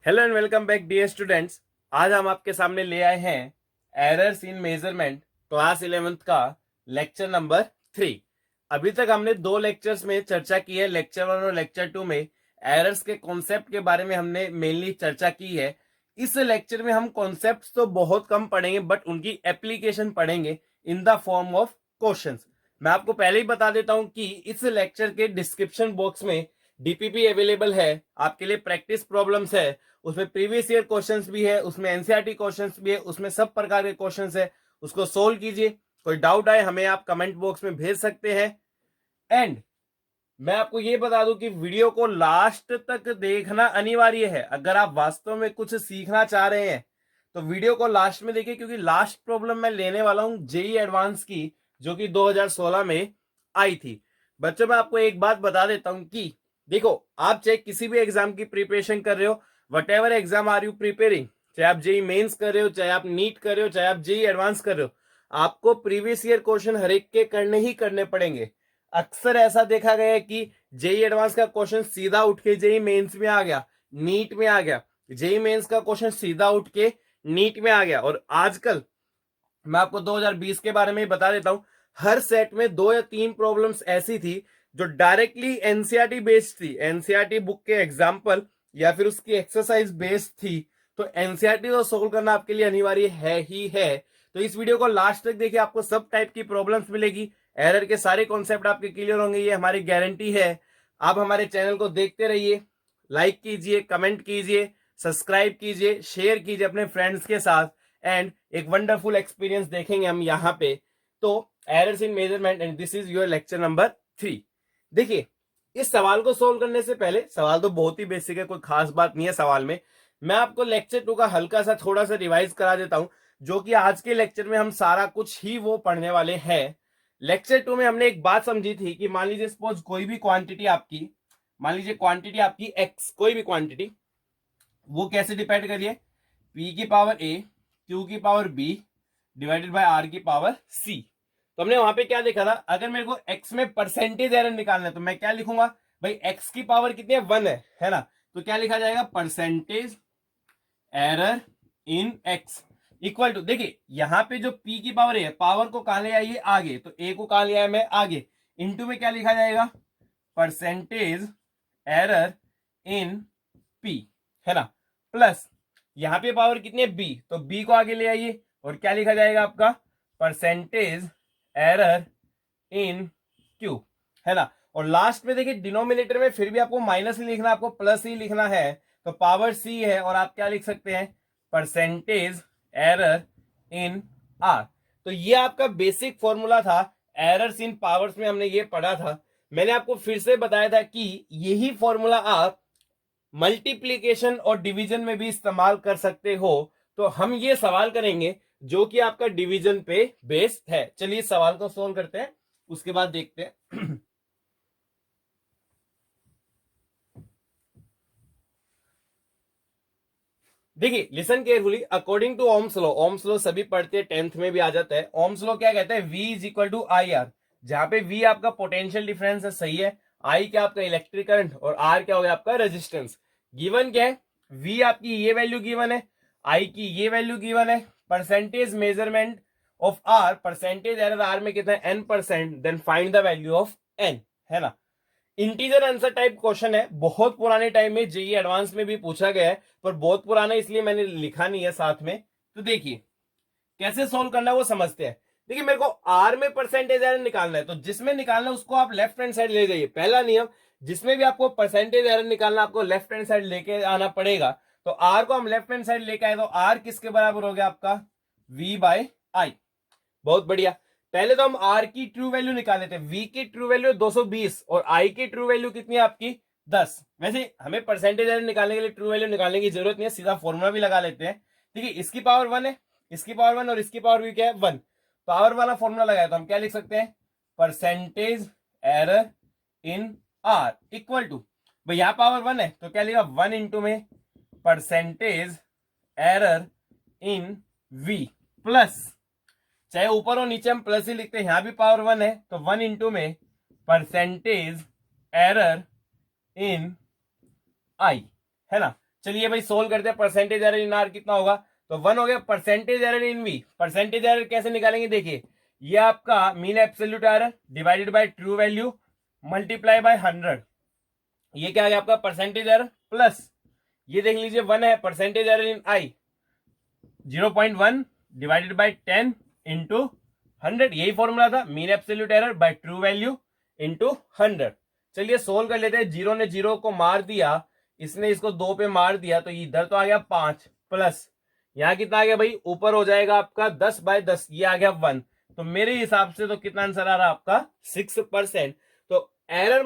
Hello and welcome back dear students. आज हम आपके सामने ले आए हैं errors in measurement class 11th का लेक्चर नंबर 3। अभी तक हमने दो लेक्चर्स में चर्चा की है, लेक्चर 1 और लेक्चर 2 में एरर्स के कॉन्सेप्ट के बारे में हमने मेनली चर्चा की है। इस लेक्चर में हम कॉन्सेप्ट्स तो बहुत कम पढ़ेंगे बट उनकी एप्लीकेशन पढ़ेंगे in the form of questions. मैं आपको पहले ही बता देता हूं कि इस लेक्चर के डिस्क्रिप्शन बॉक्स में डीपीपी अवेलेबल है, आपके लिए प्रैक्टिस प्रॉब्लम्स है, उसमें प्रीवियस ईयर क्वेश्चंस भी है, उसमें एनसीईआरटी क्वेश्चंस भी है, उसमें सब प्रकार के क्वेश्चंस है। उसको सोल्व कीजिए। कोई डाउट आए हमें आप कमेंट बॉक्स में भेज सकते हैं। एंड मैं आपको ये बता दूं कि वीडियो को लास्ट तक देखना अनिवार्य है। अगर आप वास्तव में कुछ सीखना चाह रहे हैं तो वीडियो को लास्ट में देखिए, क्योंकि लास्ट प्रॉब्लम मैं लेने वाला हूं जेई एडवांस की, जो कि 2016 में आई थी। बच्चों मैं आपको एक बात बता देता हूं कि देखो, आप चाहे किसी भी एग्जाम की प्रिपरेशन कर रहे हो, whatever exam are you preparing, चाहे आप जेई मेंस कर रहे हो, चाहे आप नीट कर रहे हो, चाहे आप जेई एडवांस कर रहे हो, आपको प्रीवियस ईयर क्वेश्चन हर एक के करने ही करने पड़ेंगे। अक्सर ऐसा देखा गया है कि जेई एडवांस का क्वेश्चन सीधा उठ के जेई मेंस में आ गया, नीट में आ गया, जेई मेंस का क्वेश्चन सीधा उठ के नीट में आ गया। और आजकल मैं आपको 2020 के बारे में बता देता हूं, हर सेट में 2 या 3 प्रॉब्लम्स ऐसी थी जो डायरेक्टली एनसीईआरटी बेस्ड थी, एनसीईआरटी बुक के एग्जाम्पल या फिर उसकी एक्सरसाइज बेस्ड थी। तो एनसीईआरटी तो सोल्व करना आपके लिए अनिवार्य है ही है। तो इस वीडियो को लास्ट तक देखिए, आपको सब टाइप की प्रॉब्लम्स मिलेगी, एरर के सारे कॉन्सेप्ट आपके क्लियर होंगे, ये हमारी गारंटी है। आप हमारे चैनल को देखते रहिए, लाइक कीजिए, कमेंट कीजिए, सब्सक्राइब कीजिए, शेयर कीजिए अपने फ्रेंड्स के साथ। एंड एक वंडरफुल एक्सपीरियंस देखेंगे हम यहाँ पे। तो errors in measurement and this is your lecture number 3। देखिए, इस सवाल को सोल्व करने से पहले, सवाल तो बहुत ही बेसिक है, कोई खास बात नहीं है सवाल में, मैं आपको लेक्चर 2 का हल्का सा थोड़ा सा रिवाइज करा देता हूं, जो कि आज के लेक्चर में हम सारा कुछ ही वो पढ़ने वाले हैं। लेक्चर 2 में हमने एक बात समझी थी कि मान लीजिए सपोज कोई भी क्वांटिटी आपकी, मान लीजिए क्वांटिटी आपकी एक्स, कोई भी क्वांटिटी, वो कैसे डिपेंड करिए, पी की पावर ए, क्यू की power B divided by R की पावर सी। तो हमने वहां पे क्या देखा था, अगर मेरे को एक्स में परसेंटेज एरर निकालना है तो मैं क्या लिखूंगा भाई, एक्स की पावर कितनी है, 1 है ना। तो क्या लिखा जाएगा, percentage error in x equal to, देखिए यहां पे जो पी की पावर है, पावर को कहां ले आइए आगे, तो ए को कहां ले आया मैं आगे, इनटू में क्या लिखा जाएगा, परसेंटेज एरर इन पी, है ना, प्लस यहां पे पावर कितनी है बी, तो बी को आगे ले आइए और क्या लिखा जाएगा आपका, परसेंटेज एरर इन क्यू, है ना। और लास्ट में देखिए डिनोमिनेटर में फिर भी आपको माइनस ही लिखना, आपको प्लस ही लिखना है, तो पावर सी है और आप क्या लिख सकते हैं, परसेंटेज एरर इन आर। तो ये आपका बेसिक फॉर्मूला था, एरर्स इन पावर्स में हमने ये पढ़ा था। मैंने आपको फिर से बताया था कि यही फॉर्मूला आप मल्टीप्लीकेशन और डिवीजन में भी इस्तेमाल कर सकते हो। तो हम ये सवाल करेंगे जो कि आपका डिवीजन पे बेस्ड है। चलिए सवाल को सोल्व करते हैं, उसके बाद देखते हैं। देखिए listen carefully, according to Ohm's law, Ohm's law सभी पढ़ते हैं, 10th में भी आ जाता है। ओम्स लॉ क्या कहता है, V is equal to I R, जहां पे V आपका पोटेंशियल डिफरेंस है, सही है, I क्या आपका इलेक्ट्रिक करंट और R क्या हो गया आपका रेजिस्टेंस। गिवन क्या है, V आपकी ये वैल्यू गिवन है, I की ये वैल्यू गिवन है, percentage measurement of R, percentage error R में कितना है n%, then find the value of n, है ना। इंटीजर आंसर टाइप क्वेश्चन है, बहुत पुराने टाइम में जेई एडवांस में भी पूछा गया है, पर बहुत पुराना इसलिए मैंने लिखा नहीं है साथ में। तो देखिए कैसे सोल्व करना है वो समझते हैं। देखिए मेरे को आर में परसेंटेज एरर निकालना है, तो जिसमें निकालना है उसको आप लेफ्ट हैंड साइड ले जाइए। पहला नियम, जिसमें भी आपको परसेंटेज एरर निकालना आपको लेफ्ट हैंड साइड लेके आना पड़ेगा। तो आर को हम लेफ्ट हैंड साइड लेके आए तो आर किसके बराबर हो गया आपका, वी बाय आई। बहुत बढ़िया। पहले तो हम आर की ट्रू वैल्यू निकाल लेते हैं। वी की ट्रू वैल्यू 220 और आई की ट्रू वैल्यू कितनी है आपकी 10। वैसे हमें परसेंटेज एरर निकालने के लिए ट्रू वैल्यू निकालने की जरूरत नहीं है, सीधा फॉर्मूला भी लगा लेते हैं। ठीक है, इसकी पावर 1 है, इसकी पावर 1 और इसकी पावर भी क्या है 1। पावर वाला फॉर्मूला लगाया तो हम क्या लिख सकते हैं, percentage error in R equal to, भाई यहां पावर 1 है तो क्या लिखा 1 इंटू में percentage error in V plus, चाहे ऊपर और नीचे हम प्लस ही लिखते हैं, यहां भी पावर 1 है तो 1 इंटू में परसेंटेज एरर इन आई, है ना। चलिए भाई सोल्व करते हैं। परसेंटेज एरर इन आर कितना होगा, तो 1 हो गया। Percentage error in V, percentage error कैसे निकालेंगे, देखिए ये आपका mean absolute error divided by true value multiply by 100, ये क्या आ गया आपका परसेंटेज एरर, प्लस ये देख लीजिए 1 है, percentage error in I 0.1 divided by 10 into 100, यही फॉर्मूला था, mean absolute error bye true value into 100। चलिए सोल्व कर लेते हैं। जीरो ने जीरो को मार दिया, इसने इसको 2 पे मार दिया, तो इधर तो आ गया 5 प्लस यहां कितना आ गया भाई, ऊपर हो जाएगा आपका 10/10, ये आ गया 1। तो मेरे हिसाब से तो कितना आंसर आ रहा है आपका 6%। तो एरर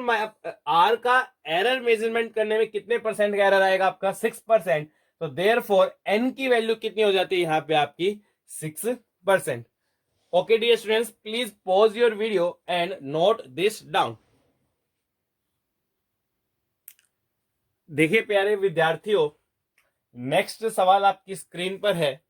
आर का एरर मेजरमेंट करने में कितने परसेंट का एरर आएगा आपका 6%। तो देयरफॉर एन की वैल्यू कितनी हो जाती है यहां पे आपकी 6%। Okay dear students, please pause your video and note this down. देखिए प्यारे विद्यार्थियों, नेक्स्ट सवाल आपकी स्क्रीन पर है।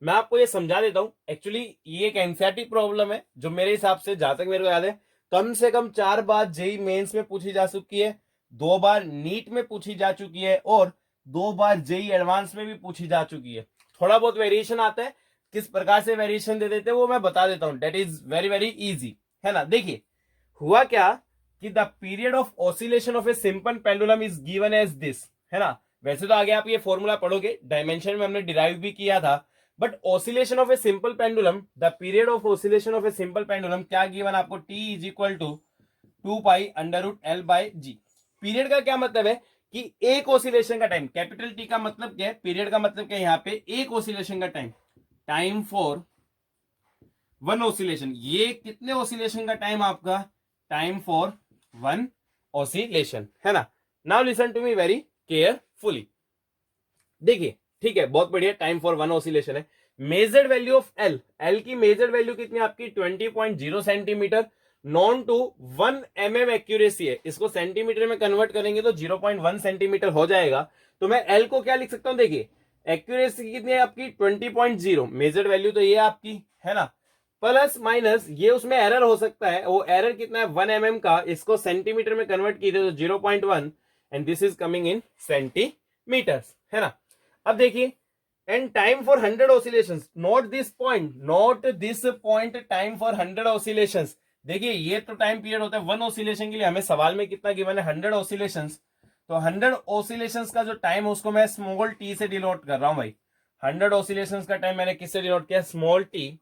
मैं आपको ये समझा देता हूं। एक्चुअली ये एक एनसीईआरटी प्रॉब्लम है जो मेरे हिसाब से, जहां तक मेरे को याद है, कम से कम 4 बार जेई मेंस में पूछी जा चुकी है, 2 बार नीट में पूछी जा चुकी है और 2 बार जेई एडवांस में भी पूछी जा चुकी है। थोड़ा बहुत वेरिएशन आता है, किस प्रकार से वेरिएशन दे देते हैं वो मैं बता देता हूं। That is very very easy, है ना। देखिए हुआ क्या कि the period of oscillation of a simple pendulum is given as this, है ना। वैसे तो आगे आप ये फॉर्मूला पढ़ोगे, डायमेंशन में हमने डिराइव भी किया था, but oscillation of a simple pendulum, the period of oscillation of a simple pendulum क्या गिवन आपको, T is equal to 2π√L/g। Period का क्या मतलब है कि एक ऑसिलेशन का टाइम, कैपिटल टी का मतलब क्या है, पीरियड का मतलब क्या है, यहाँ पे एक ऑसिलेशन का time, time for one oscillation. ये कितने ऑसिलेशन का टाइम आपका, टाइम फॉर वन ऑसिलेशन, है ना। Now listen to me very carefully. देखिए ठीक है, बहुत बढ़िया, टाइम फॉर वन ऑसिलेशन है। Measured value of L, L की मेजर्ड वैल्यू कितनी आपकी 20.0 centimetre, known to 1 mm accuracy है। इसको सेंटीमीटर में कन्वर्ट करेंगे तो 0.1 सेंटीमीटर हो जाएगा। तो मैं एल को क्या लिख सकता हूं, देखिए एक्यूरेसी कितनी है आपकी 20.0, मेजर्ड वैल्यू तो ये आपकी, है ना, प्लस माइनस ये उसमें एरर हो सकता है, वो एरर कितना है 1 mm का, इसको सेंटीमीटर में कन्वर्ट कीजिए तो 0.1 and this is coming in centimetres, है ना। अब देखिए and time for 100 oscillations, note this point, time for 100 oscillations. देखिए ये तो टाइम पीरियड होता है वन ऑसिलेशन के लिए, हमें सवाल में कितना गिवन है 100 ऑसिलेशंस। तो 100 ऑसिलेशंस का जो टाइम है उसको मैं स्मॉल टी से डिनोट कर रहा हूं भाई। 100 ऑसिलेशंस का टाइम मैंने किससे डिनोट किया, small T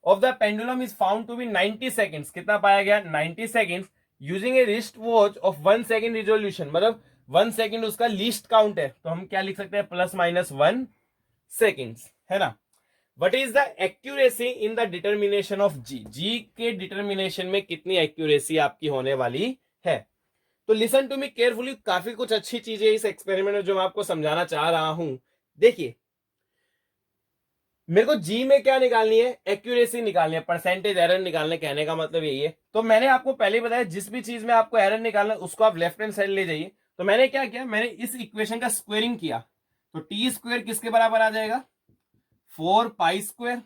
of the pendulum is found to be 90 seconds. कितना पाया गया 90 seconds using a wrist watch of 1 second resolution, मतलब 1 सेकेंड उसका लीस्ट काउंट है, तो हम क्या लिख सकते हैं +-1 सेकेंड्स, है ना। What is the accuracy in the determination of g, g के डिटर्मिनेशन में कितनी एक्यूरेसी आपकी होने वाली है। तो लिसन टू मी केयरफुली, काफी कुछ अच्छी चीजें इस एक्सपेरिमेंट में जो मैं आपको समझाना चाह रहा हूं। देखिए मेरे को जी में क्या निकालनी है, एक्यूरेसी निकालनी है, परसेंटेज एरर निकालने, कहने का मतलब यही है। तो मैंने आपको पहले बताया जिस भी चीज में आपको एरर निकालना है उसको आप लेफ्ट हैंड साइड ले जाइए। तो मैंने क्या किया, मैंने इस इक्वेशन का स्क्वेयरिंग किया, तो टी स्क्वेयर किसके बराबर आ जाएगा 4π²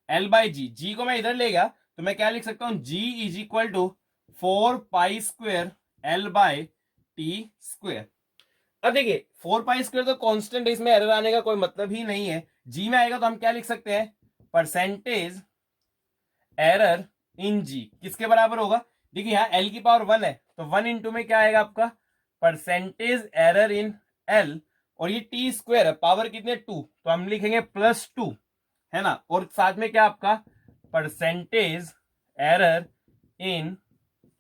L/g। जी को मैं इधर ले गया तो मैं क्या लिख सकता हूं, G is equal to 4π² L/t²। अब देखिए 4π² तो कांस्टेंट है, इसमें एरर आने का कोई मतलब ही नहीं है। जी में आएगा तो हम क्या लिख सकते हैं, परसेंटेज एरर इन जी किसके बराबर होगा। देखिए यहाँ एल की पावर 1 है तो 1 इंटू में क्या आएगा आपका परसेंटेज एरर इन एल, और ये टी स्क्वायर है, पावर कितने 2, तो हम लिखेंगे +2, है ना, और साथ में क्या आपका परसेंटेज एरर इन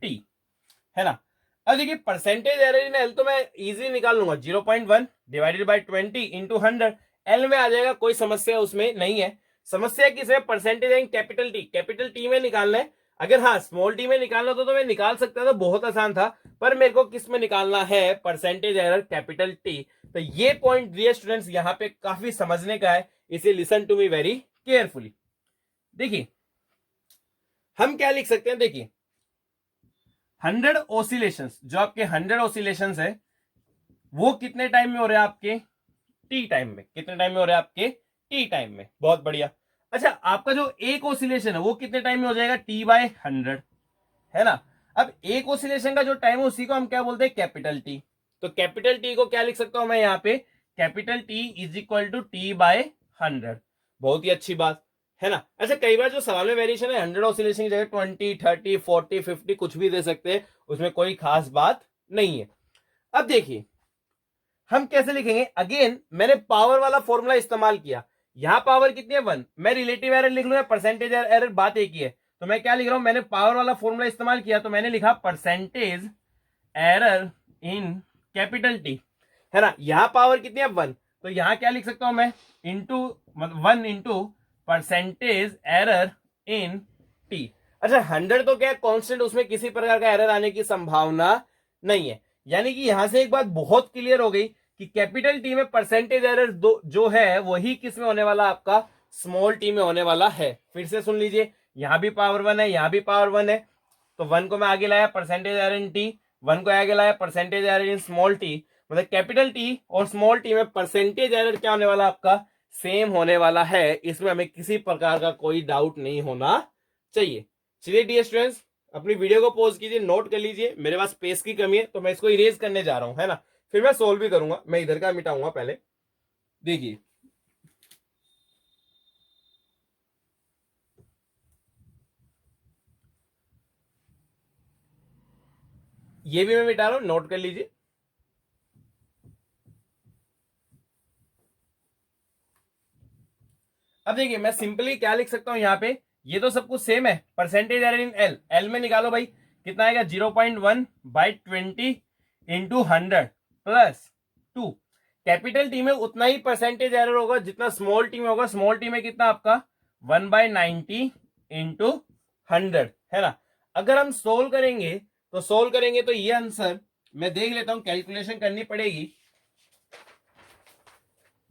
टी, है ना। अब देखिए परसेंटेज एरर इन एल तो मैं इजी निकाल लूंगा, 0.1 डिवाइडेड बाय 20 इंटू 100 एल में आ जाएगा, कोई समस्या उसमें नहीं है। समस्या किसमें, परसेंटेज इन कैपिटल टी में निकालना है। अगर हाँ स्मॉल टी में निकालना तो मैं निकाल सकता था, बहुत आसान था, पर मेरे को किस में निकालना है, परसेंटेज एरर कैपिटल टी। तो ये पॉइंट डियर स्टूडेंट्स यहाँ पे काफी समझने का है, इसे listen to me very carefully. देखिए हम क्या लिख सकते हैं, देखिए 100 ऑसिलेशंस, जो आपके 100 ऑसिलेशंस है वो कितने टाइम में हो रहे हैं आपके टी टाइम में, कितने टाइम में हो रहे हैं आपके टी टाइम में, बहुत बढ़िया। अच्छा आपका जो एक ऑसिलेशन है वो कितने टाइम में हो जाएगा, T/100, है ना। अब एक ऑसिलेशन का जो टाइम है उसी को हम क्या बोलते हैं, कैपिटल टी। तो कैपिटल टी को क्या लिख सकता हूं मैं यहाँ पे, capital T is equal to T by 100। बहुत ही अच्छी बात है ना। अच्छा, कई बार जो सवाल में वेरिएशन है 100 ऑसिलेशन की जगह 20, 30, 40, 50 कुछ भी दे सकते हैं, उसमें कोई खास बात नहीं है। अब देखिए हम कैसे लिखेंगे। अगेन मैंने पावर वाला फॉर्मूला इस्तेमाल किया। यहां पावर कितनी है 1, मैं रिलेटिव एरर लिख लूंगा, परसेंटेज एरर बात एक ही है। तो मैं क्या लिख रहा हूं, मैंने पावर वाला फॉर्मूला इस्तेमाल किया तो मैंने लिखा percentage error in capital T, है ना। यहां पावर कितनी है 1, तो यहां क्या लिख सकता हूं मैं, इंटू 1 इंटू परसेंटेज एरर इन टी। अच्छा 100 तो क्या है कांस्टेंट, उसमें किसी प्रकार का एरर आने की संभावना नहीं है। यानी कि यहां से एक बात बहुत क्लियर हो गई कि कैपिटल टी में परसेंटेज एरर जो है वही किस में होने वाला, आपका स्मॉल टी में होने वाला है। फिर से सुन लीजिए, यहां भी पावर 1 है, यहां भी पावर 1 है, तो 1 को मैं आगे लाया परसेंटेज एरर इन टी, 1 को आगे लाया percentage error in small T. मतलब कैपिटल टी और स्मॉल टी में परसेंटेज एरर क्या होने वाला, आपका सेम होने वाला है। इसमें हमें किसी प्रकार का कोई डाउट नहीं होना चाहिए। चलिए डियर स्टूडेंट्स, अपनी वीडियो को पॉज कीजिए, नोट कर लीजिए। मेरे पास स्पेस की कमी है तो मैं इसको इरेज करने जा रहा हूं, है ना। फिर मैं सोल्व भी करूंगा। मैं इधर का मिटाऊंगा पहले, देखिए ये भी मैं मिटा रहा हूं, नोट कर लीजिए। अब देखिए मैं सिंपली क्या लिख सकता हूं यहां पे, ये तो सब कुछ सेम है। Percentage error in L, L में निकालो भाई, कितना आएगा 0.1 by 20 into 100 plus 2। Capital T में उतना ही परसेंटेज एरर होगा जितना स्मॉल टी में होगा। स्मॉल टी में कितना आपका 1 बाई 90 इंटू 100, है ना। अगर हम सोल्व करेंगे तो ये आंसर मैं देख लेता हूं, कैलकुलेशन करनी पड़ेगी।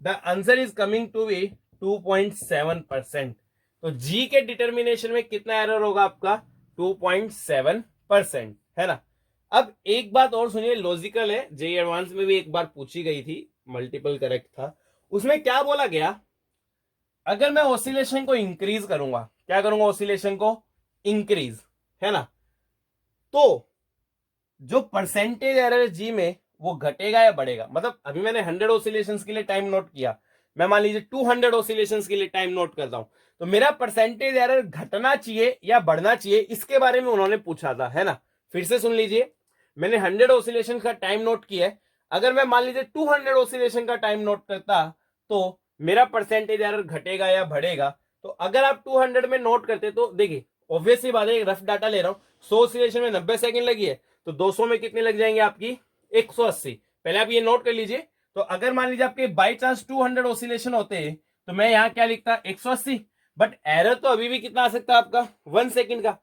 The answer is coming to be 2.7%। तो जी के डिटर्मिनेशन में कितना एरर होगा आपका 2.7%, है ना। अब एक बात और सुनिए, लॉजिकल है, जेई एडवांस में भी एक बार पूछी गई थी, मल्टीपल करेक्ट था। उसमें क्या बोला गया, अगर मैं ऑसिलेशन को इंक्रीज करूंगा, क्या करूंगा, ऑसिलेशन को इंक्रीज, है ना, तो जो परसेंटेज एरर जी में वो घटेगा या बढ़ेगा। मतलब अभी मैंने 100 ऑसिलेशंस के लिए टाइम नोट किया, मैं मान लीजिए 200 ऑसिलेशंस के लिए टाइम नोट करता हूं, तो मेरा परसेंटेज एरर घटना चाहिए या बढ़ना चाहिए, इसके बारे में उन्होंने पूछा था, है ना। फिर से सुन लीजिए, मैंने 100 ऑसिलेशन का टाइम नोट किया है। अगर मैं मान लीजिए 200 ऑसिलेशन का टाइम नोट करता तो मेरा परसेंटेज एरर घटेगा या बढ़ेगा। तो अगर आप 200 में नोट करते तो देखिए ऑब्वियस ही बात है, रफ डाटा ले रहा हूं, 100 ऑसिलेशन में 90 सेकंड लगी है, तो 200 में कितने लग जाएंगे आपकी 180। पहले आप ये नोट कर लीजिए। तो अगर मान लीजिए आपके बाई चांस 200 ऑसिलेशन होते तो मैं यहां क्या लिखता 180, बट एरर तो अभी भी कितना आ सकता है आपका 1 सेकंड का।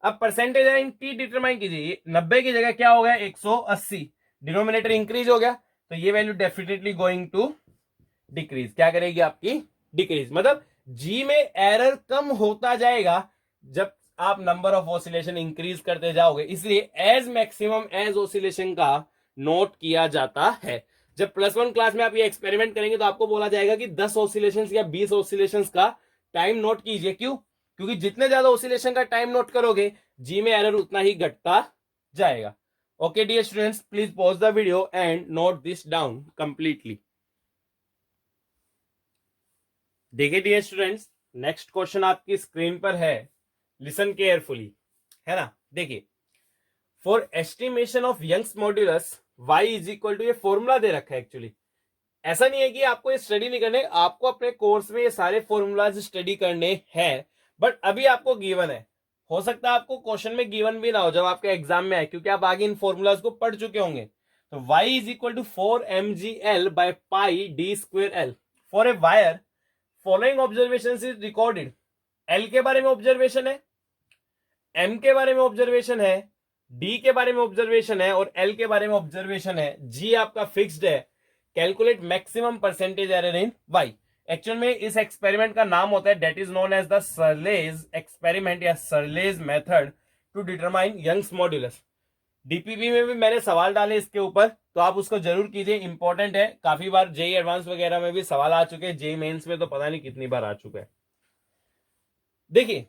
अब परसेंटेज इन टी डिटरमाइन कीजिए, 90 की जगह क्या हो गया 180, डिनोमिनेटर इंक्रीज हो गया, तो ये value definitely going to decrease. क्या करेगी आपकी डिक्रीज, मतलब जी में एरर कम होता जाएगा जब आप नंबर ऑफ ऑसिलेशन इंक्रीज करते जाओगे। इसलिए एज मैक्सिमम एज ऑसिलेशन का नोट किया जाता है। जब +1 क्लास में आप ये एक्सपेरिमेंट करेंगे तो आपको बोला जाएगा कि 10 ऑसिलेशंस या 20 ऑसिलेशंस का टाइम नोट कीजिए। क्यों, क्योंकि जितने ज्यादा ऑसिलेशन का टाइम नोट करोगे जी में एरर उतना ही घटता जाएगा। Okay dear students, please pause the video and note this down completely. देखिए डियर स्टूडेंट्स, नेक्स्ट क्वेश्चन आपकी स्क्रीन पर है, लिसन केयरफुली, है ना। देखिए, for estimation of Young's modulus y is equal to, ये फॉर्मूला दे रखा है एक्चुअली। ऐसा नहीं है कि आपको ये स्टडी नहीं करने, आपको अपने कोर्स में ये सारे फॉर्मूलाज स्टडी करने हैं, बट अभी आपको गिवन है। हो सकता है आपको क्वेश्चन में गिवन भी ना हो जब आपके एग्जाम में आए, क्योंकि आप आगे इन फॉर्मूलाज को पढ़ चुके होंगे। तो y is equal to 4mgl by pi D square L for a wire, following observation is recorded. L के बारे में ऑब्जर्वेशन है, एम के बारे में ऑब्जर्वेशन है, डी के बारे में ऑब्जर्वेशन है और एल के बारे में ऑब्जर्वेशन है। जी आपका फिक्स्ड है। Calculate maximum percentage error in Y. Actual में इस एक्सपेरिमेंट का नाम होता है that is known as the Searle's experiment या Searle's method to determine Young's modulus. DPP में भी मैंने सवाल डाले इसके ऊपर, तो आप उसको जरूर कीजिए, इंपॉर्टेंट है। काफी बार जेई एडवांस वगैरह में भी सवाल आ चुके हैं, जेई मेंस में तो पता नहीं कितनी बार आ चुका है। देखिए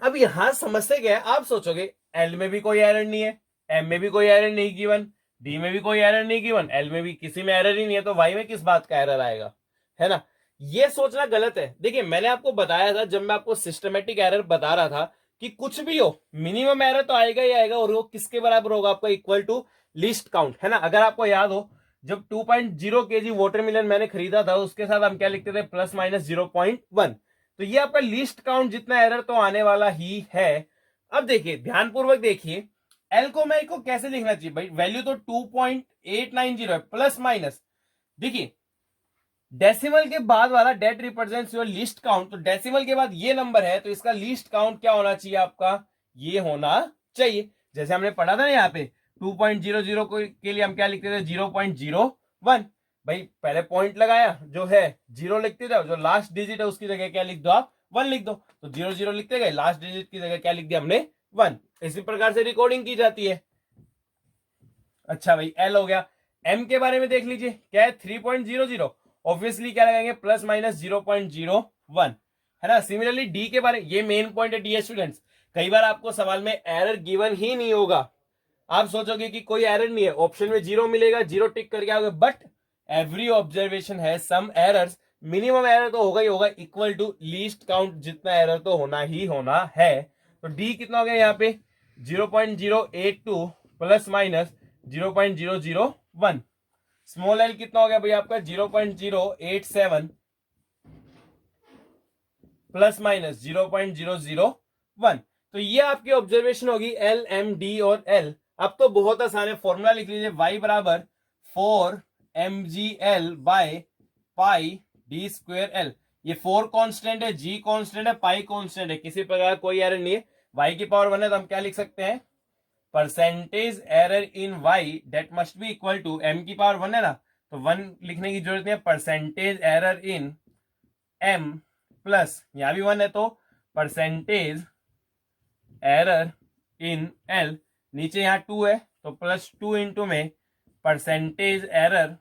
अब यहां समझते क्या है, आप सोचोगे एल में भी कोई एरर नहीं है, एम में भी कोई एरर नहीं गिवन, डी में भी कोई एरर नहीं गिवन, एल में भी किसी में एरर ही नहीं है, तो वाई में किस बात का एरर आएगा, है ना। ये सोचना गलत है। देखिए मैंने आपको बताया था जब मैं आपको सिस्टमेटिक एरर बता रहा था कि कुछ भी हो मिनिमम एरर तो आएगा ही आएगा, और वो किसके बराबर होगा, आपका इक्वल टू लीस्ट काउंट, है ना। अगर आपको याद हो जब 2.0 kg वाटरमेलन मैंने खरीदा था उसके साथ हम क्या लिखते थे, प्लस माइनस 0.1, तो ये आपका लीस्ट काउंट जितना एरर तो आने वाला ही है। अब देखिए ध्यानपूर्वक देखिए, एल को मैं को कैसे लिखना चाहिए भाई, वैल्यू तो 2.890 है, प्लस माइनस, देखिए डेसिमल के बाद वाला that represents your least count, तो डेसिमल के बाद ये नंबर है तो इसका लीस्ट काउंट क्या होना चाहिए आपका, ये होना चाहिए। जैसे हमने पढ़ा था ना यहाँ पे 2.00 के लिए हम क्या लिखते थे, 0.01, भाई पहले पॉइंट लगाया जो है जीरो लिखते जाओ, जो लास्ट डिजिट है उसकी जगह क्या लिख दो आप, 1 लिख दो, तो 00 लिखते गए, लास्ट डिजिट की जगह क्या लिख दिया हमने, 1। इसी प्रकार से रिकॉर्डिंग की जाती है। अच्छा भाई एल हो गया, एम के बारे में देख लीजिए क्या है, 3.00, ऑब्वियसली क्या लगाएंगे, प्लस माइनस 0.01, है ना। सिमिलरली डी के बारे, ये मेन पॉइंट है डी स्टूडेंट्स, कई बार आपको सवाल में एरर गिवन ही नहीं होगा, आप सोचोगे कि कोई एरर नहीं है, ऑप्शन में जीरो मिलेगा, जीरो टिक करके आओगे, बट एवरी ऑब्जर्वेशन है सम एरर्स, मिनिमम एरर तो होगा ही होगा, इक्वल टू लीस्ट काउंट जितना एरर तो होना ही होना है। तो डी कितना हो गया यहाँ पे 0.082 प्लस माइनस 0.001, स्मॉल एल कितना हो गया भाई आपका 0.087 प्लस माइनस 0.001, तो ये आपकी ऑब्जर्वेशन होगी एल, एम, डी और एल। अब तो बहुत आसान है, फॉर्मूला लिख लीजिए, y बराबर 4mgl by pi D square L, ये 4 कांस्टेंट है, g कांस्टेंट है, पाई कांस्टेंट है, किसी प्रकार कोई एरर नहीं है, y की पावर 1 है तो हम क्या लिख सकते हैं, percentage error in y that must be equal to, m की पावर 1 है ना तो 1 लिखने की जरूरत नहीं है, परसेंटेज एरर इन m प्लस यहां भी 1 है तो परसेंटेज एरर इन l, नीचे यहां 2 है तो प्लस 2 इंटू में परसेंटेज एरर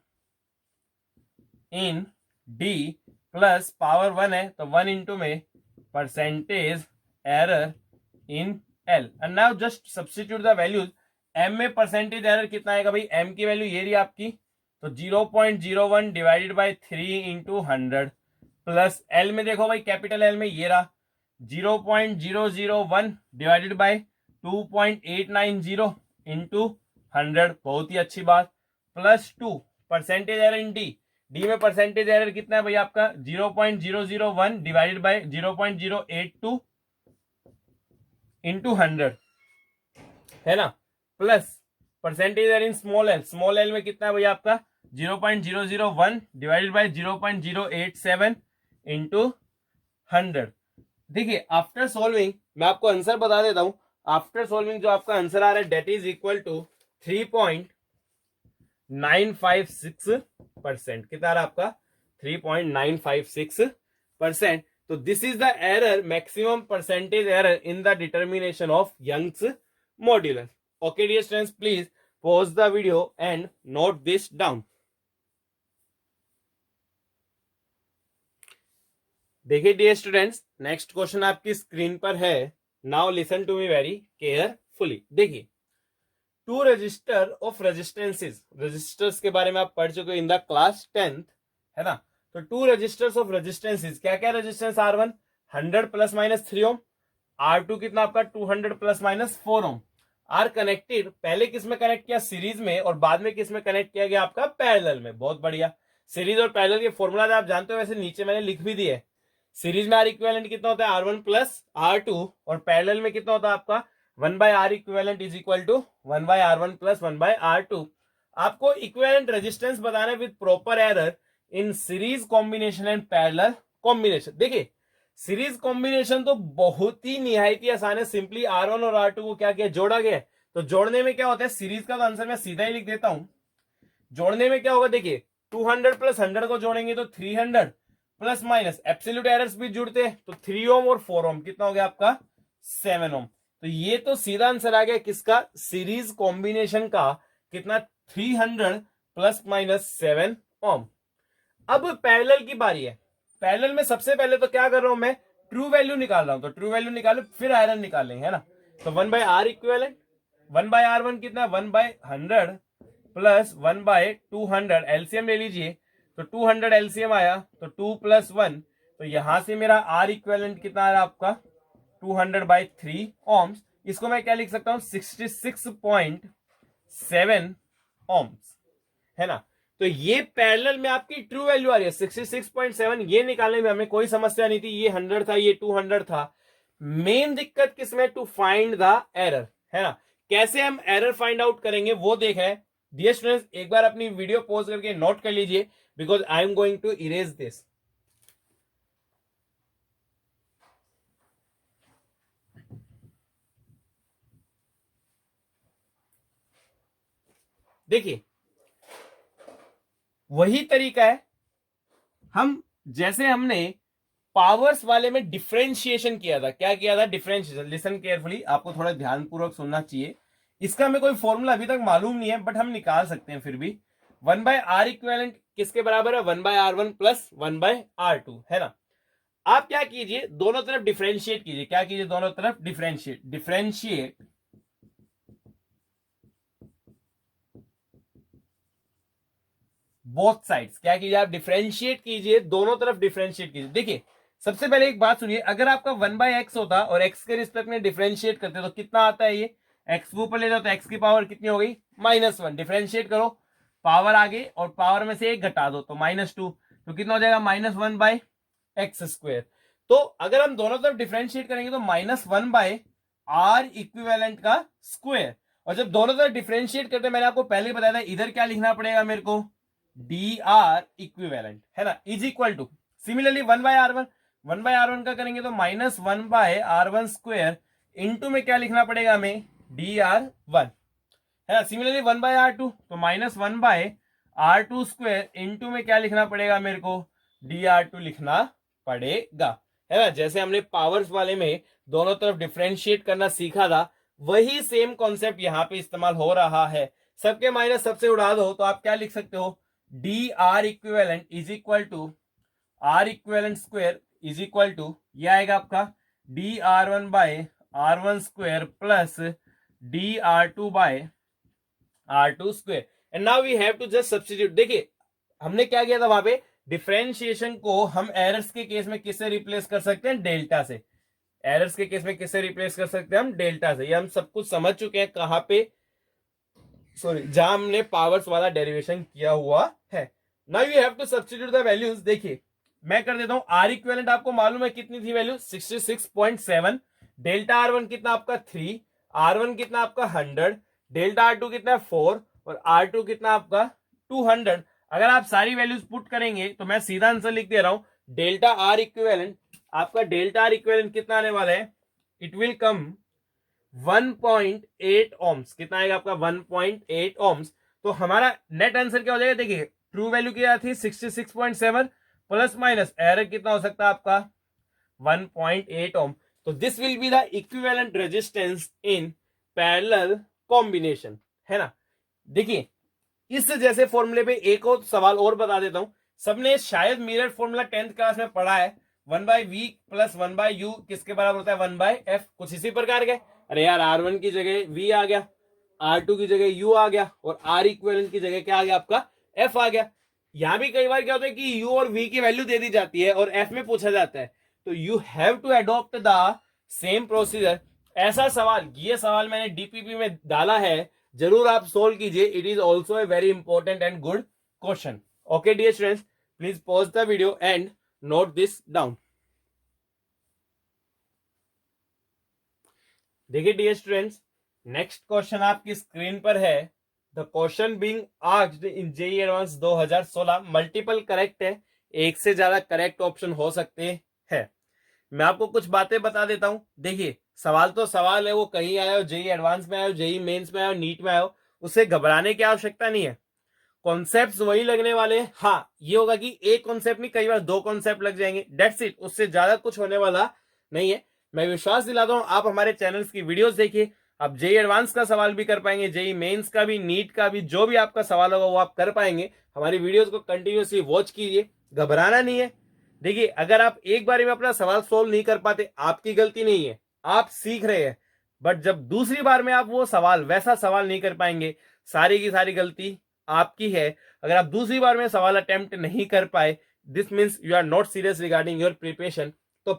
इन d प्लस पावर 1 है तो 1 इंटू में percentage error in l, and now just substitute the values. m में परसेंटेज एरर कितना आएगा भाई, m की वैल्यू ये रही आपकी, तो 0.01 divided by 3 into 100, plus l में देखो भाई कैपिटल L में ये रहा 0.001 डिवाइडेड बाय 2.890 इंटू 100, बहुत ही अच्छी बात, प्लस 2 परसेंटेज एरर इन डी, डी में परसेंटेज एरर कितना है भाई आपका 0.001 डिवाइडेड बाय 0.082 इंटू 100, है ना, plus percentage error in small L, small L में कितना है भाई आपका 0.001 डिवाइडेड बाय 0.087 इंटू 100। देखिए आफ्टर सॉल्विंग मैं आपको आंसर बता देता हूं, आफ्टर सॉल्विंग जो आपका आंसर आ रहा है डेट इज इक्वल टू 3.956%, कितना आ रहा है आपका 3.956%, तो this is the error, maximum percentage error in the determination of Young's modulus. Okay dear students, please pause the video and note this down. देखिए डियर स्टूडेंट्स, नेक्स्ट क्वेश्चन आपकी screen पर है, now listen to me very carefully. देखिए two register of resistances, registers के बारे में आप पढ़ चुके हो इन द क्लास 10th, है ना। तो टू रजिस्टर्स ऑफ रेजिस्टेंसेस, क्या क्या रेजिस्टेंस, R1 100 प्लस माइनस 3 ओम, R2 कितना आपका 200 plus minus 4 ohm, R connected, पहले किस में कनेक्ट किया, सीरीज में, और बाद में किस में कनेक्ट किया गया आपका, पैरेलल में। बहुत बढ़िया, सीरीज और पैरेलल के फॉर्मूला आप जानते हो, वैसे नीचे मैंने लिख भी दिए। सीरीज में आर इक्विवेलेंट कितना होता है R1 प्लस R2, और पैरेलल में कितना होता है आपका 1 by R equivalent is equal to 1 by R1 plus 1 by R2। आपको इक्विवेलेंट रेजिस्टेंस बताना है with proper error in series combination and parallel combination. देखिए सीरीज कॉम्बिनेशन तो बहुत ही निहायत ही आसान है, सिंपली R1 और R2 को क्या किया, जोड़ा गया। तो जोड़ने में क्या होता है, सीरीज का तो आंसर मैं सीधा ही लिख देता हूं, जोड़ने में क्या होगा, देखिए 200 प्लस 100 को जोड़ेंगे तो 300 प्लस माइनस एब्सोल्यूट एरर्स भी जुड़ते हैं, तो 3 ओम और 4 ओम कितना हो गया आपका 7 ओम। तो ये तो सीधा आंसर आ गया किसका, सीरीज कॉम्बिनेशन का, कितना 300 प्लस माइनस 7 ओम। अब पैरेलल की बारी है, पैरेलल में सबसे पहले तो क्या कर रहा हूं मैं, ट्रू वैल्यू निकाल रहा हूं, तो ट्रू वैल्यू निकालो फिर आयरन निकालेंगे, है ना। तो 1 by R equivalent, 1 by R1 कितना 1 बाय 100 प्लस 1/200, एलसीएम ले लीजिए, तो 200 एलसीएम आया, तो 2 + 1, तो यहां से मेरा आर इक्विवेलेंट कितना आ रहा आपका 200/3 ohms। इसको मैं क्या लिख सकता हूं 66.7 ohms, है ना। तो ये पैरेलल में आपकी ट्रू वैल्यू आ रही है 66.7। ये निकालने में हमें कोई समस्या नहीं थी, ये 100 था, ये 200 था। मेन दिक्कत किसमें, टू फाइंड द एरर, है ना। कैसे हम एरर फाइंड आउट करेंगे वो देख रहे हैं। डियर स्टूडेंट्स, एक बार अपनी वीडियो पॉज करके नोट कर लीजिए, because I am going to erase this. देखिए, वही तरीका है, हम जैसे हमने पावर्स वाले में डिफरेंशिएशन किया था। क्या किया था, डिफरेंशिएशन। लिसन केयरफुली, आपको थोड़ा ध्यानपूर्वक सुनना चाहिए। इसका हमें कोई फॉर्मूला अभी तक मालूम नहीं है, बट हम निकाल सकते हैं फिर भी। 1/r इक्विवेलेंट किसके बराबर है, 1/r1 प्लस 1/r2, है ना। आप क्या कीजिए, दोनों तरफ डिफरेंशिएट कीजिए। क्या कीजिए, दोनों तरफ डिफरेंशिएट बोथ साइड्स। क्या कीजिए, आप डिफरेंशिएट कीजिए, दोनों तरफ डिफरेंशिएट कीजिए। देखिए, सबसे पहले एक बात सुनिए, अगर आपका 1/x होता और x के रिस्पेक्ट में डिफरेंशिएट करते तो कितना आता है, ये x को ऊपर ले जाओ तो x की पावर कितनी हो गई, -1। डिफरेंशिएट करो, पावर आगे और पावर में से एक घटा दो तो -2, तो कितना हो जाएगा -1/x²। तो अगर हम दोनों तरफ डिफरेंशिएट करेंगे तो -1/r इक्विवेलेंट का स्क्वायर। और जब दोनों तरफ डिफरेंशिएट करते, मैंने आपको पहले ही बताया था, इधर क्या लिखना पड़ेगा मेरे को, dr इक्विवेलेंट, है ना, is equal two similarly 1/r1 का करेंगे तो -1/r1² इंटू में क्या लिखना पड़ेगा हमें, dr1, है ना। सिमिलरली 1/r2, तो -1/r2² इंटू में क्या लिखना पड़ेगा मेरे को, dr2 लिखना पड़ेगा, है ना। जैसे हमने पावर्स वाले में दोनों तरफ डिफरेंशिएट करना सीखा था, वही सेम कॉन्सेप्ट यहां पे इस्तेमाल हो रहा है। सबके माइनस सबसे उड़ा दो तो आप क्या लिख सकते हो, dr equivalent is equal to r equivalent square is equal to, ये आएगा आपका dr1/r1² plus dr2/r2²। And now we have to just substitute. देखिए, हमने क्या किया था वहां पे, डिफरेंशिएशन को हम एरर्स के केस में किससे रिप्लेस कर सकते हैं, डेल्टा से। एरर्स के केस में किससे रिप्लेस कर सकते हैं हम, डेल्टा से। ये हम सब कुछ समझ चुके हैं, कहां पे, सॉरी, जहां हमने पावर्स वाला डेरिवेशन किया हुआ है। Now you have to substitute the values. देखिए, मैं कर देता हूं, आर इक्विवेलेंट आपको मालूम है कितनी थी वैल्यू, 66.7। डेल्टा R1 कितना आपका 3, R1 कितना आपका 100, डेल्टा R2 कितना 4 और R2 कितना आपका 200। अगर आप सारी वैल्यूज पुट करेंगे तो मैं सीधा आंसर लिख दे रहा हूं, डेल्टा आर इक्विवेलेंट, आपका डेल्टा आर इक्विवेलेंट कितना आने वाला है, इट विल कम 1.8 ohms। कितना आएगा आपका 1.8 ohms। तो हमारा नेट आंसर क्या हो जाएगा, देखिए, ट्रू वैल्यू क्या थी 66.7, प्लस माइनस एरर कितना हो सकता है आपका 1.8 ohm। तो this will be the equivalent resistance in parallel combination, है ना। देखिए, इस जैसे फॉर्मूले पे एक और सवाल और बता देता हूं। सबने शायद मिरर फॉर्मूला 10th क्लास में पढ़ा है, 1/v प्लस 1/u किसके बराबर होता है, 1/f। कुछ इसी प्रकार के, अरे यार, R1 की जगह v आ गया, R2 की जगह u आ गया और R इक्विवेलेंट की जगह क्या आ गया आपका f आ गया। यहां भी कई बार क्या होता है कि u और v की वैल्यू दे दी जाती है और f में पूछा जाता है, तो you have to adopt the same procedure. ऐसा सवाल, ये सवाल मैंने डीपीपी में डाला है, जरूर आप सोल्व कीजिए। It is also a very important and good question. Okay dear students, please pause the video and note this down. देखिए डियर स्टूडेंट्स, नेक्स्ट क्वेश्चन आपकी स्क्रीन पर है। The question being asked in JEE advance 2016, multiple correct है, एक से ज्यादा correct option हो सकते हैं। मैं आपको कुछ बातें बता देता हूं। देखिए, सवाल तो सवाल है, वो कहीं आया हो, जेईई एडवांस में आया हो, जेईई मेंस में आया हो, नीट में आया हो, उससे घबराने की आवश्यकता नहीं है। कॉन्सेप्ट्स वही लगने वाले हैं। हाँ, ये होगा कि एक कॉन्सेप्ट नहीं, कई बार दो कॉन्सेप्ट लग जाएंगे, डेट्स इट, उससे ज्यादा कुछ होने वाला नहीं है। मैं विश्वास दिलाता हूं, आप हमारे चैनल्स की वीडियोस देखिए, आप जेईई एडवांस का सवाल भी कर पाएंगे, जेईई मेंस का भी, नीट का भी, जो भी आपका सवाल होगा वो आप कर पाएंगे। हमारी वीडियोस को कंटिन्यूसली वॉच कीजिए, घबराना नहीं है। देखिए, अगर आप एक बार में अपना सवाल सोल्व नहीं कर पाते, आपकी गलती नहीं है, आप सीख रहे हैं। बट जब दूसरी बार में आप वो सवाल, वैसा सवाल नहीं कर पाएंगे, सारी की सारी गलती आपकी है। अगर आप दूसरी बार में सवाल अटेम्प्ट नहीं कर पाए, this means you are not serious regarding your preparation. तो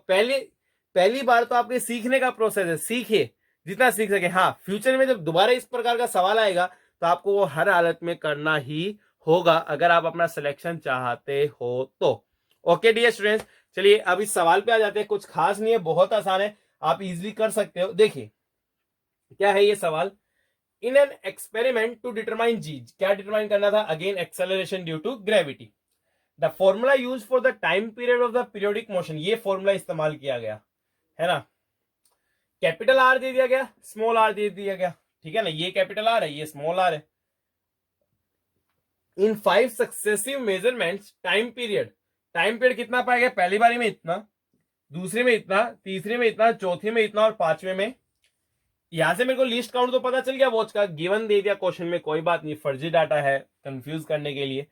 पहली बार तो आपके सीखने का प्रोसेस है, सीखिए जितना सीख सके। हाँ, फ्यूचर में जब दोबारा इस प्रकार का सवाल आएगा तो आपको वो हर हालत में करना ही होगा, अगर आप अपना सिलेक्शन चाहते हो तो। ओके डियर स्टूडेंट्स, चलिए अब इस सवाल पे आ जाते हैं। कुछ खास नहीं है, बहुत आसान है, आप इजीली कर सकते हो। देखिए क्या है ये सवाल। In an experiment to determine g, क्या डिटरमाइन करना था? Again acceleration due to gravity. The formula use for the time period of the periodic motion, ये फॉर्मूला इस्तेमाल किया गया है ना। कैपिटल आर दे दिया गया, स्मॉल आर दे दिया गया, ठीक है ना। ये कैपिटल आर है, ये स्मॉल आर है। इन 5 सक्सेसिव मेजरमेंट्स टाइम पीरियड कितना पाएगा? पहली बारी में इतना, दूसरे में इतना, तीसरे में इतना, चौथे में इतना और पांचवें में। यहां से मेरे को लिस्ट काउंट तो पता चल गया वॉच का, गिवन दे दिया क्वेश्चन में, कोई बात नहीं, फर्जी डाटा है कंफ्यूज करने के लिए।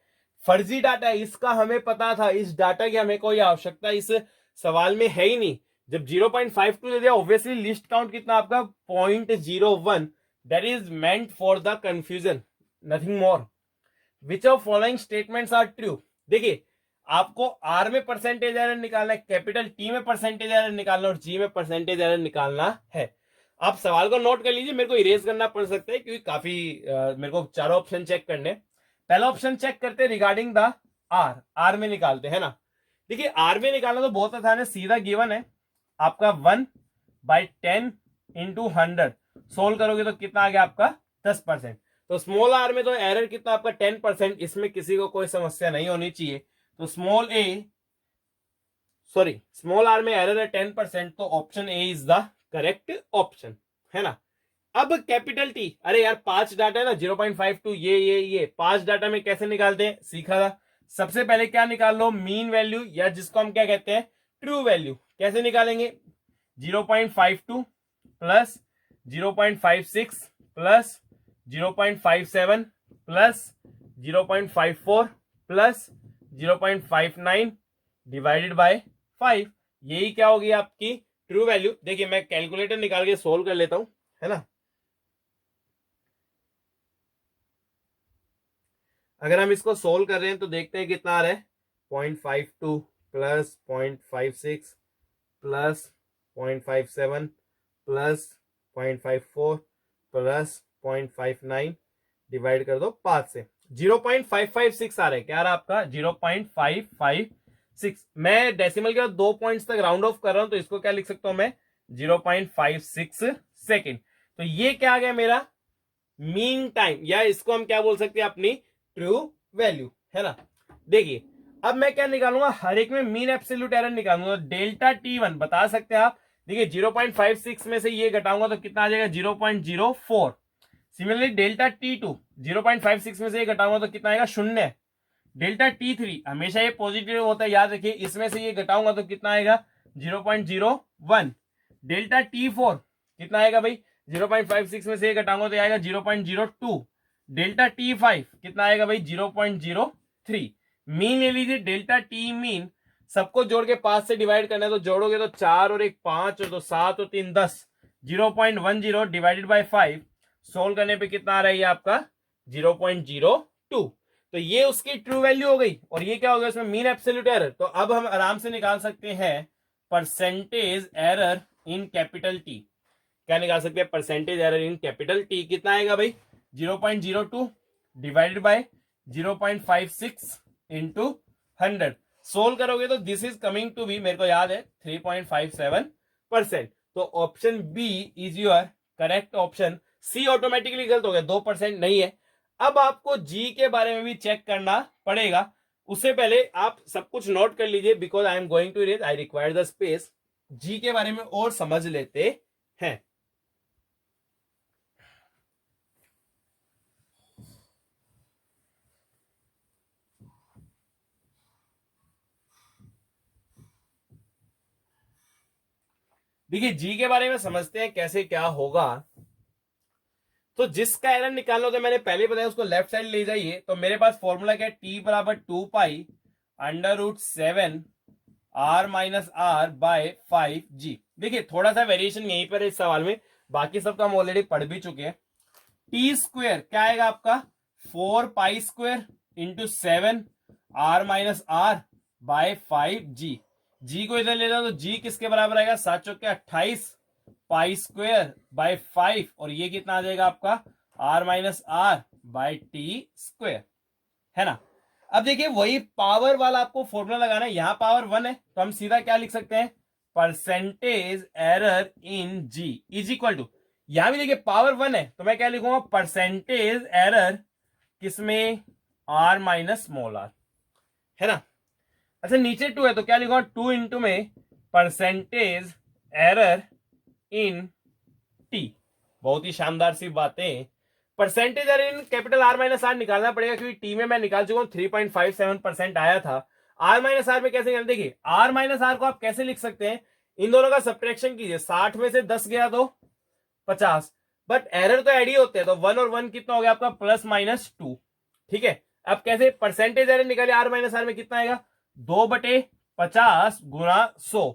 फर्जी डाटा है इसका हमें पता था, इस डाटा की हमें कोई आवश्यकता इस सवाल में है ही नहीं। जब 0.52 दे दिया, ऑब्वियसली लिस्ट काउंट कितना आपका? 0.01। That is meant for the confusion, nothing more. Which of following statements are true? देखिए आपको आर में परसेंटेज एरर निकालना है, कैपिटल टी में परसेंटेज एरर निकालना और जी में परसेंटेज एरर निकालना है। आप सवाल को नोट कर लीजिए, मेरे को इरेज करना पड़ सकता है क्योंकि काफी मेरे को चारों ऑप्शन चेक करने। पहला ऑप्शन चेक करते हैं रिगार्डिंग द आर में निकालते हैं ना। देखिए आर में निकालना तो बहुत आसान है, सीधा गिवन है आपका 1/10 इंटू 100। सोल्व करोगे तो कितना आ गया आपका? 10%। तो स्मॉल आर में तो एरर कितना आपका? 10%। इसमें किसी को कोई समस्या नहीं होनी चाहिए। तो स्मॉल आर में एरर है 10%, तो option A is the correct option, है ना। अब कैपिटल टी, अरे यार 5 डाटा है ना, 0.52, ये 5 डाटा में कैसे निकालते हैं सीखा था। सबसे पहले क्या निकाल लो? मीन वैल्यू, या जिसको हम क्या कहते हैं? True value. कैसे निकालेंगे? 0.52 plus 0.56 plus 0.57 plus 0.54 plus 0.59 divided by 5। यही क्या होगी आपकी ट्रू वैल्यू। देखिए मैं कैलकुलेटर निकाल के सोल्व कर लेता हूं, है ना। अगर हम इसको सोल्व कर रहे हैं तो देखते हैं कितना आ रहा है। 0.52 plus 0.56 plus 0.57 plus 0.54 plus 0.59 divide कर दो 5 से। 0.556 आ रहा है। क्या आ रहा है आपका? 0.556। मैं डेसिमल के बाद 2 पॉइंट्स तक राउंड ऑफ कर रहा हूं, तो इसको क्या लिख सकता हूं मैं? 0.56 सेकेंड। तो ये क्या आ गया मेरा? मीन टाइम, या इसको हम क्या बोल सकते हैं? अपनी ट्रू वैल्यू, है ना। देखिए अब मैं क्या निकालूंगा? हर एक में मीन एब्सोल्यूट एरर निकालूंगा। डेल्टा T1 बता सकते हैं आप। देखिए 0.56 में से ये घटाऊंगा तो कितना आ जाएगा? 0.04। सिमिलरली डेल्टा T2 0.56 में से ये घटाऊंगा तो कितना आएगा? 0। डेल्टा T3 हमेशा ये पॉजिटिव होता है, याद रखिए। इसमें से ये घटाऊंगा तो कितना आएगा? 0.01। डेल्टा T4 कितना आएगा भाई? 0.56 में से ये घटाऊंगा तो आएगा 0.02। डेल्टा T5 कितना आएगा भाई? 0.03। मीन ले लीजिए, डेल्टा टी मीन सबको जोड़ के 5 से डिवाइड करना है, तो जोड़ोगे तो 4 और 1 5 और 2 7 और 3 10। 0.10 डिवाइडेड बाय 5 सोल्व करने पे कितना आ रहा है ये आपका? 0.02। तो ये उसकी ट्रू वैल्यू हो गई। और ये क्या हो गया? इसमें मीन एब्सोल्यूट एरर। तो अब हम आराम से निकाल सकते हैं percentage error in capital T. क्या निकाल सकते हैं? Percentage error in capital T. कितना आएगा भाई? 0.02 डिवाइडेड बाय 0.56 इंटू 100। सोल्व करोगे तो this is coming to be, मेरे को याद है, 3.57%। तो option B is your correct option. C automatically गलत हो गया, 2% नहीं है। अब आपको जी के बारे में भी चेक करना पड़ेगा। उससे पहले आप सब कुछ नोट कर लीजिए, because I am going to read, I require the space. G के बारे में और समझ लेते हैं। देखिए जी के बारे में समझते हैं कैसे क्या होगा। तो जिसका एरर निकालना होता है, मैंने पहले बताया, उसको लेफ्ट साइड ले जाइए। तो मेरे पास फॉर्मूला क्या है? टी बराबर 2 pi √7 r minus R by 5g। देखिए थोड़ा सा वेरिएशन यहीं पर है इस सवाल में, बाकी सब तो हम ऑलरेडी पढ़ भी चुके हैं। टी स्क्वेयर क्या आएगा आपका 4 pi square into 7 R minus R by 5 G. G को इधर ले लो तो जी किसके बराबर आएगा 7 चौके 28 पाई स्क्वेयर बाय 5 और ये कितना आ जाएगा आपका R minus R by T square, है ना। अब देखिए वही पावर वाला आपको फॉर्मूला लगाना है, यहां पावर 1 है तो हम सीधा क्या लिख सकते हैं percentage error in G is equal to, यहां भी देखिए पावर 1 है तो मैं क्या लिखूंगा परसेंटेज एरर किसमें आर माइनस स्मॉल आर, है ना। अच्छा नीचे 2 है तो क्या लिखूंगा 2 इंटू में परसेंटेज एरर इन टी। बहुत ही शानदार सी बातें। Percentage error in capital R minus R निकालना पड़ेगा क्योंकि टी में मैं निकाल चुका हूं 3.57% आया था। आर माइनस आर में कैसे, देखिए आर माइनस आर को आप कैसे लिख सकते हैं, इन दोनों का सब्ट्रैक्शन कीजिए, 60 में से 10 गया तो 50, बट एरर तो एड ही होते हैं तो 1 और 1 कितना हो गया आपका +-2, ठीक है। अब कैसे परसेंटेज एरर निकाले आर माइनस आर में कितना आएगा 2/50 गुणा 100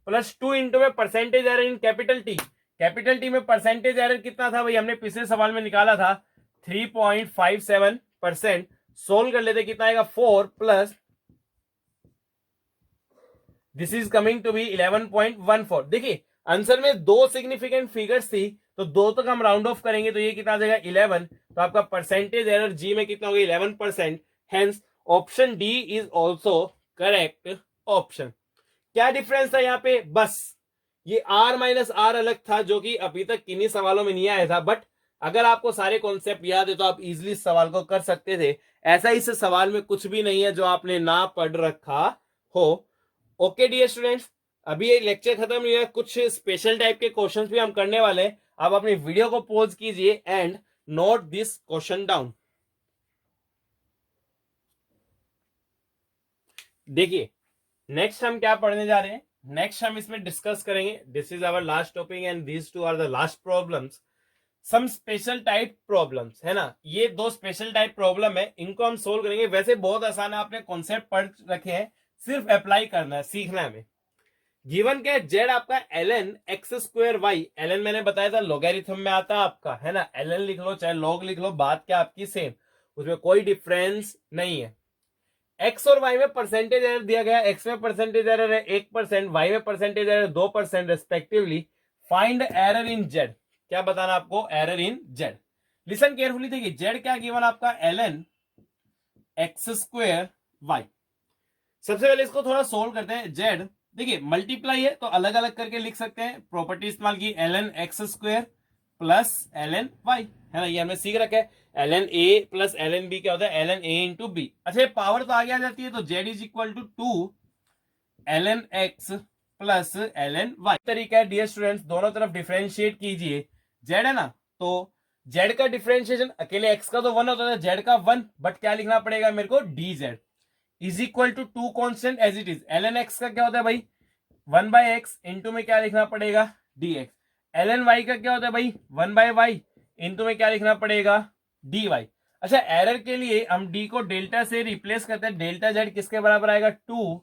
+2 इंटू में percentage error in capital T में परसेंटेज एरर कितना था भाई, हमने पिछले सवाल में निकाला था 3.57%। सोल्व कर लेते कितना आएगा 4 plus this is coming to be 11.14। देखिए आंसर में दो सिग्निफिकेंट फिगर्स थी तो दो तक हम राउंड ऑफ करेंगे तो ये कितना आ जाएगा 11, तो आपका परसेंटेज एरर जी में कितना होगा 11%। Hence option D is also correct option. क्या डिफरेंस था यहाँ पे, बस ये आर माइनस आर अलग था जो कि अभी तक किन्हीं सवालों में नहीं आया था, बट अगर आपको सारे कॉन्सेप्ट याद है तो आप इजिली सवाल को कर सकते थे। ऐसा इस सवाल में कुछ भी नहीं है जो आपने ना पढ़ रखा हो। ओके डियर स्टूडेंट्स, अभी ये लेक्चर खत्म नहीं है, कुछ स्पेशल टाइप के क्वेश्चंस भी हम करने वाले हैं। आप अपनी वीडियो को पॉज कीजिए and note this question down. देखिए नेक्स्ट हम क्या पढ़ने जा रहे हैं, नेक्स्ट हम इसमें डिस्कस करेंगे, this is our last topic and these two are the last problems, some special type problems, है ना। ये दो स्पेशल टाइप प्रॉब्लम है, इनको हम सोल्व करेंगे। वैसे बहुत आसान है, आपने कॉन्सेप्ट पढ़ रखे हैं, सिर्फ अप्लाई करना है, सीखना है हमें। गिवन क्या है जेड आपका ln x square Y, ln मैंने बताया था लोगैरिथम में आता है आपका, है ना। ln लिख लो चाहे log लिख लो, बात क्या आपकी सेम, उसमें कोई डिफरेंस नहीं है। x और y में परसेंटेज एरर दिया गया, x में परसेंटेज एरर है 1%, y में percentage error 2% respectively. Find error in z, क्या बताना आपको error in z। Listen carefully, देखिए z क्या गिवन आपका ln x स्क्वायर वाई। सबसे पहले इसको थोड़ा सोल्व करते हैं। z देखिए मल्टीप्लाई है तो अलग अलग करके लिख सकते हैं, प्रॉपर्टी इस्तेमाल की ln x square plus ln y, है ना, ये हमने सीख रखा है। ln a plus ln b क्या होता है ln a इंटू बी। अच्छा पावर तो आगे आ जाती है तो z is equal to 2 ln x plus ln y। तरीका है डियर स्टूडेंट्स, दोनों तरफ डिफरेंशिएट कीजिए। z है ना तो z का डिफरेंशिएशन, अकेले x का तो 1 होता है, z का 1, बट क्या लिखना पड़ेगा मेरे को dz is equal to 2 constant as it is. ln x का क्या होता है भाई 1/x इंटू में क्या लिखना पड़ेगा dx। ln y का क्या होता है भाई 1/y इंटू में क्या लिखना पड़ेगा dy। अच्छा एरर के लिए हम d को डेल्टा से रिप्लेस करते हैं, डेल्टा z किसके बराबर आएगा 2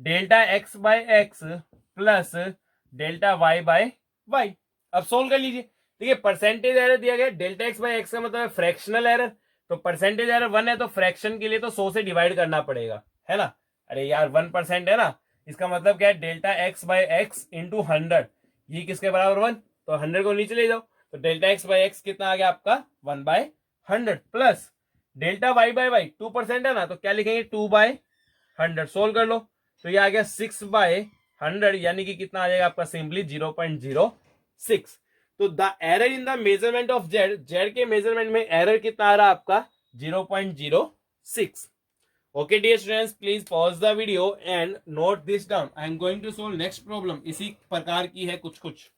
delta x by x plus delta y by y। अब सोल्व कर लीजिए। देखिए परसेंटेज एरर दिया गया, डेल्टा x बाय x का मतलब है फ्रैक्शनल एरर, तो परसेंटेज एरर 1 है तो फ्रैक्शन के लिए तो 100 से डिवाइड करना पड़ेगा, है ना। अरे यार 1% है ना, इसका मतलब क्या है delta x by x into 100, ये किसके बराबर 1, तो 100 को नीचे ले जाओ तो डेल्टा x बाय x कितना आ गया आपका 1/100 plus delta y by y 2% है ना तो क्या लिखेंगे 2/100। सोल्व कर लो तो ये आ गया 6/100, यानी कि कितना आ जाएगा आपका सिंपली 0.06। तो the error in the measurement of Z, Z के मेजरमेंट में एरर कितना आ रहा है आपका 0.06। Okay dear students, please pause the video and note this down. I am going to solve next problem, इसी प्रकार की है कुछ कुछ।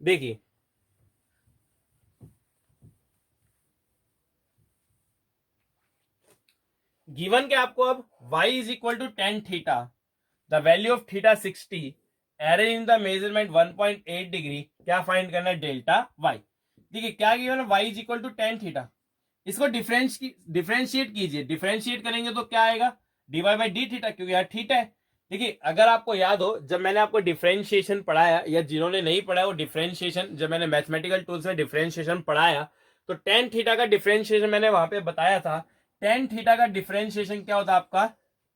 देखिए गिवन के आपको अब y is equal to tan theta, the value of theta 60, error in the measurement 1.8 degree, क्या फाइंड करना है डेल्टा y। देखिए क्या गिवन है y is equal to tan theta, इसको डिफरेंशिएट कीजिए, डिफरेंशिएट करेंगे तो क्या आएगा dy बाई डी थीटा, क्योंकि यहाँ थीटा है। देखिए अगर आपको याद हो, जब मैंने आपको डिफरेंशिएशन पढ़ाया, या जिन्होंने नहीं पढ़ा वो डिफरेंशिएशन, जब मैंने मैथमेटिकल टूल्स में डिफरेंशिएशन पढ़ाया, तो टेन थीटा का डिफरेंशिएशन मैंने वहां पे बताया था। टेन थीटा का डिफरेंशिएशन क्या होता है आपका,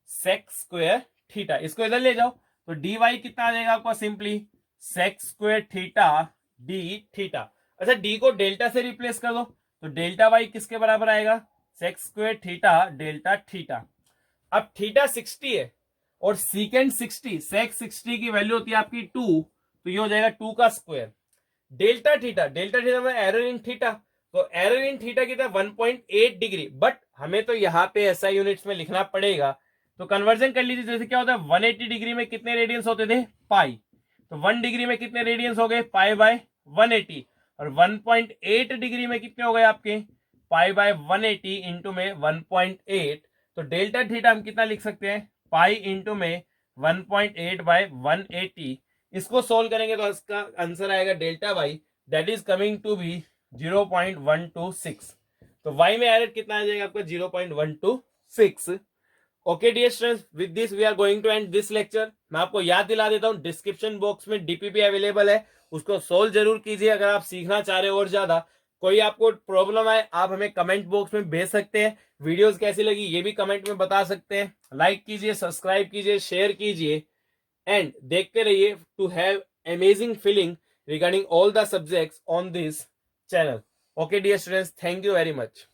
सेक स्क्वायर थीटा। इसको इधर ले जाओ तो डी वाई कितना आ जाएगा आपका, simply sec square theta D theta. अच्छा डी को डेल्टा से रिप्लेस कर दो तो डेल्टा वाई किसके बराबर आएगा, sec square theta delta theta. अब थीटा 60 है और सीकेंड 60, सेक 60 की वैल्यू होती है आपकी 2, तो ये हो जाएगा 2 का square. Delta theta, delta theta में एरर इन थीटा, तो एरर इन थीटा कितना 1.8 डिग्री, बट हमें तो यहाँ पे एसआई यूनिट्स में लिखना पड़ेगा, तो कन्वर्जन कर लीजिए। जैसे क्या होता है 180 डिग्री में कितने रेडियंस होते थे, पाई, तो 1 डिग्री में कितने रेडियंस हो गए, पाई बाय 180, और 1.8 डिग्री में कितने हो गए आपके, पाई बाय 180 इंटू में 1.8, तो डेल्टा थीटा हम कितना लिख सकते हैं, पाई इंटू में 1.8 बाय 180। इसको सोल्व करेंगे तो इसका आंसर आएगा delta Y, that is coming to be 0.126। तो वाई में एरर कितना आ जाएगा आपका, 0.126। Okay dear students, with this we are going to end this lecture. मैं आपको याद दिला देता हूं, डिस्क्रिप्शन बॉक्स में डीपीपी अवेलेबल है, उसको सोल्व जरूर कीजिए अगर आप सीखना चाह रहे हो। और ज्यादा कोई आपको प्रॉब्लम आए आप हमें कमेंट बॉक्स में भेज सकते हैं। वीडियोस कैसी लगी ये भी कमेंट में बता सकते हैं। लाइक कीजिए, सब्सक्राइब कीजिए, शेयर कीजिए, एंड देखते रहिए to have amazing feeling regarding all the subjects on this channel. Okay dear students, thank you very much.